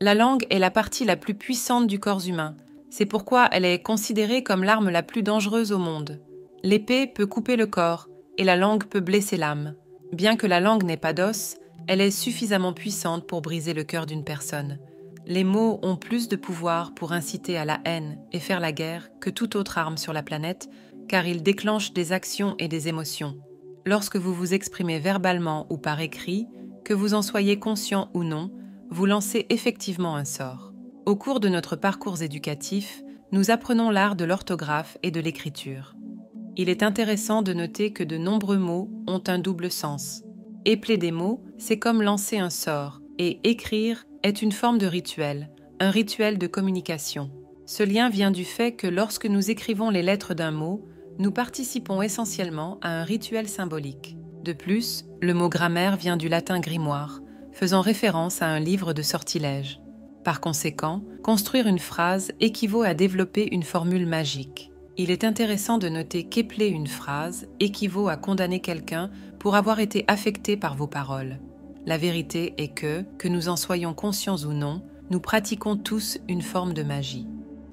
La langue est la partie la plus puissante du corps humain. C'est pourquoi elle est considérée comme l'arme la plus dangereuse au monde. L'épée peut couper le corps et la langue peut blesser l'âme. Bien que la langue n'ait pas d'os, elle est suffisamment puissante pour briser le cœur d'une personne. Les mots ont plus de pouvoir pour inciter à la haine et faire la guerre que toute autre arme sur la planète, car ils déclenchent des actions et des émotions. Lorsque vous vous exprimez verbalement ou par écrit, que vous en soyez conscient ou non, vous lancez effectivement un sort. Au cours de notre parcours éducatif, nous apprenons l'art de l'orthographe et de l'écriture. Il est intéressant de noter que de nombreux mots ont un double sens. Épeler des mots, c'est comme lancer un sort, et écrire est une forme de rituel, un rituel de communication. Ce lien vient du fait que lorsque nous écrivons les lettres d'un mot, nous participons essentiellement à un rituel symbolique. De plus, le mot grammaire vient du latin grimoire, faisant référence à un livre de sortilèges. Par conséquent, construire une phrase équivaut à développer une formule magique. Il est intéressant de noter qu'épeler une phrase équivaut à condamner quelqu'un pour avoir été affecté par vos paroles. La vérité est que nous en soyons conscients ou non, nous pratiquons tous une forme de magie.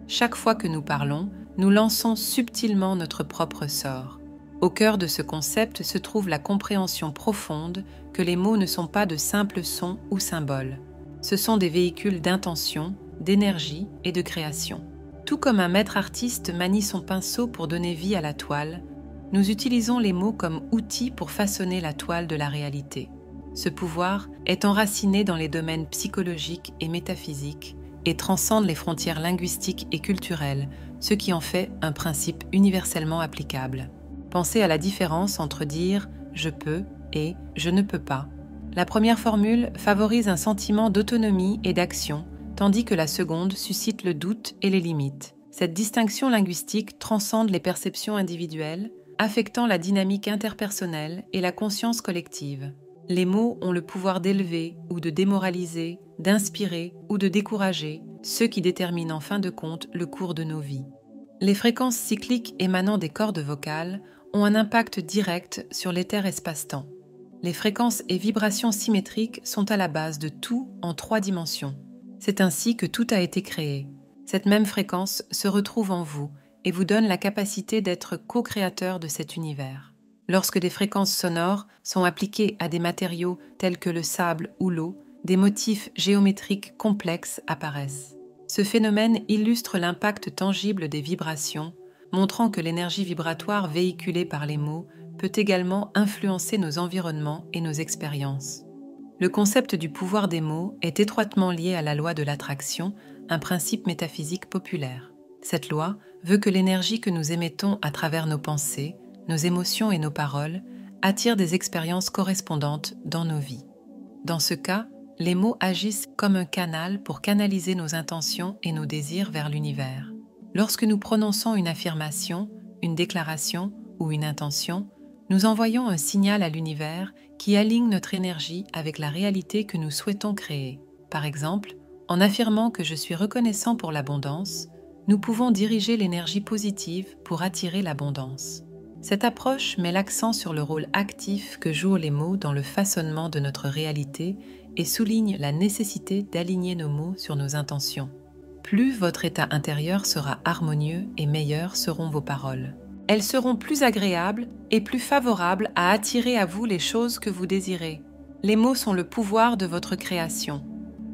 Chaque fois que nous parlons, nous lançons subtilement notre propre sort. Au cœur de ce concept se trouve la compréhension profonde que les mots ne sont pas de simples sons ou symboles. Ce sont des véhicules d'intention, d'énergie et de création. Tout comme un maître artiste manie son pinceau pour donner vie à la toile, nous utilisons les mots comme outils pour façonner la toile de la réalité. Ce pouvoir est enraciné dans les domaines psychologiques et métaphysiques et transcende les frontières linguistiques et culturelles, ce qui en fait un principe universellement applicable. Pensez à la différence entre dire « je peux » et « je ne peux pas ». La première formule favorise un sentiment d'autonomie et d'action, tandis que la seconde suscite le doute et les limites. Cette distinction linguistique transcende les perceptions individuelles, affectant la dynamique interpersonnelle et la conscience collective. Les mots ont le pouvoir d'élever ou de démoraliser, d'inspirer ou de décourager, ce qui détermine en fin de compte le cours de nos vies. Les fréquences cycliques émanant des cordes vocales ont un impact direct sur l'éther espace-temps. Les fréquences et vibrations symétriques sont à la base de tout en 3 dimensions. C'est ainsi que tout a été créé. Cette même fréquence se retrouve en vous et vous donne la capacité d'être co-créateur de cet univers. Lorsque des fréquences sonores sont appliquées à des matériaux tels que le sable ou l'eau, des motifs géométriques complexes apparaissent. Ce phénomène illustre l'impact tangible des vibrations, montrant que l'énergie vibratoire véhiculée par les mots peut également influencer nos environnements et nos expériences. Le concept du pouvoir des mots est étroitement lié à la loi de l'attraction, un principe métaphysique populaire. Cette loi veut que l'énergie que nous émettons à travers nos pensées, nos émotions et nos paroles attire des expériences correspondantes dans nos vies. Dans ce cas, les mots agissent comme un canal pour canaliser nos intentions et nos désirs vers l'univers. Lorsque nous prononçons une affirmation, une déclaration ou une intention, nous envoyons un signal à l'univers qui aligne notre énergie avec la réalité que nous souhaitons créer. Par exemple, en affirmant que je suis reconnaissant pour l'abondance, nous pouvons diriger l'énergie positive pour attirer l'abondance. Cette approche met l'accent sur le rôle actif que jouent les mots dans le façonnement de notre réalité et souligne la nécessité d'aligner nos mots sur nos intentions. Plus votre état intérieur sera harmonieux et meilleures seront vos paroles. Elles seront plus agréables et plus favorables à attirer à vous les choses que vous désirez. Les mots sont le pouvoir de votre création.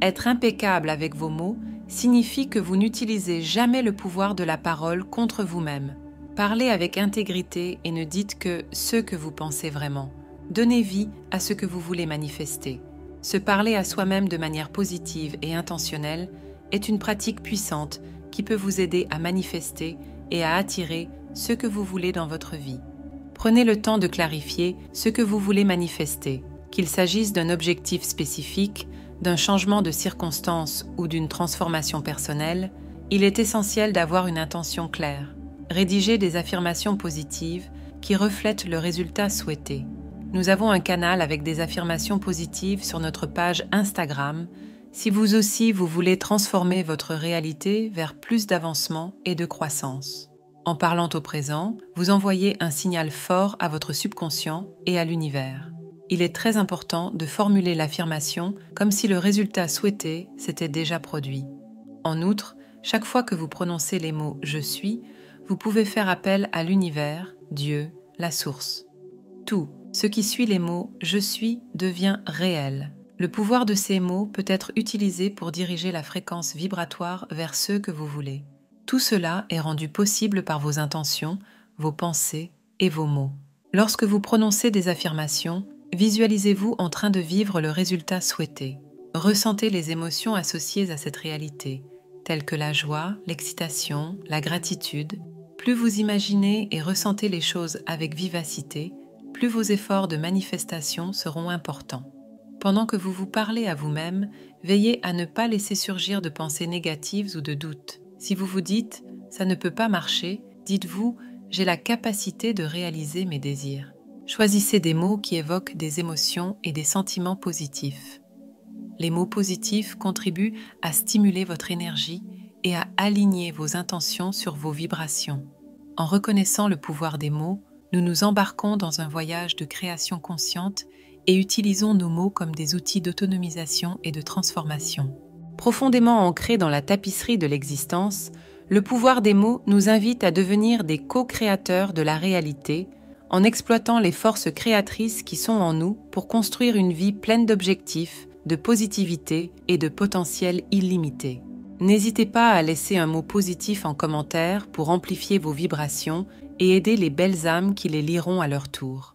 Être impeccable avec vos mots signifie que vous n'utilisez jamais le pouvoir de la parole contre vous-même. Parlez avec intégrité et ne dites que ce que vous pensez vraiment. Donnez vie à ce que vous voulez manifester. Se parler à soi-même de manière positive et intentionnelle est une pratique puissante qui peut vous aider à manifester et à attirer ce que vous voulez dans votre vie. Prenez le temps de clarifier ce que vous voulez manifester, qu'il s'agisse d'un objectif spécifique, d'un changement de circonstance ou d'une transformation personnelle. Il est essentiel d'avoir une intention claire. Rédigez des affirmations positives qui reflètent le résultat souhaité. Nous avons un canal avec des affirmations positives sur notre page Instagram, si vous aussi vous voulez transformer votre réalité vers plus d'avancement et de croissance. En parlant au présent, vous envoyez un signal fort à votre subconscient et à l'univers. Il est très important de formuler l'affirmation comme si le résultat souhaité s'était déjà produit. En outre, chaque fois que vous prononcez les mots « je suis », vous pouvez faire appel à l'univers, Dieu, la source. Tout ce qui suit les mots « je suis » devient réel. Le pouvoir de ces mots peut être utilisé pour diriger la fréquence vibratoire vers ceux que vous voulez. Tout cela est rendu possible par vos intentions, vos pensées et vos mots. Lorsque vous prononcez des affirmations, visualisez-vous en train de vivre le résultat souhaité. Ressentez les émotions associées à cette réalité, telles que la joie, l'excitation, la gratitude. Plus vous imaginez et ressentez les choses avec vivacité, plus vos efforts de manifestation seront importants. Pendant que vous vous parlez à vous-même, veillez à ne pas laisser surgir de pensées négatives ou de doutes. Si vous vous dites « ça ne peut pas marcher », dites-vous « j'ai la capacité de réaliser mes désirs ». Choisissez des mots qui évoquent des émotions et des sentiments positifs. Les mots positifs contribuent à stimuler votre énergie et à aligner vos intentions sur vos vibrations. En reconnaissant le pouvoir des mots, nous nous embarquons dans un voyage de création consciente et utilisons nos mots comme des outils d'autonomisation et de transformation. Profondément ancrés dans la tapisserie de l'existence, le pouvoir des mots nous invite à devenir des co-créateurs de la réalité en exploitant les forces créatrices qui sont en nous pour construire une vie pleine d'objectifs, de positivité et de potentiel illimité. N'hésitez pas à laisser un mot positif en commentaire pour amplifier vos vibrations et aider les belles âmes qui les liront à leur tour.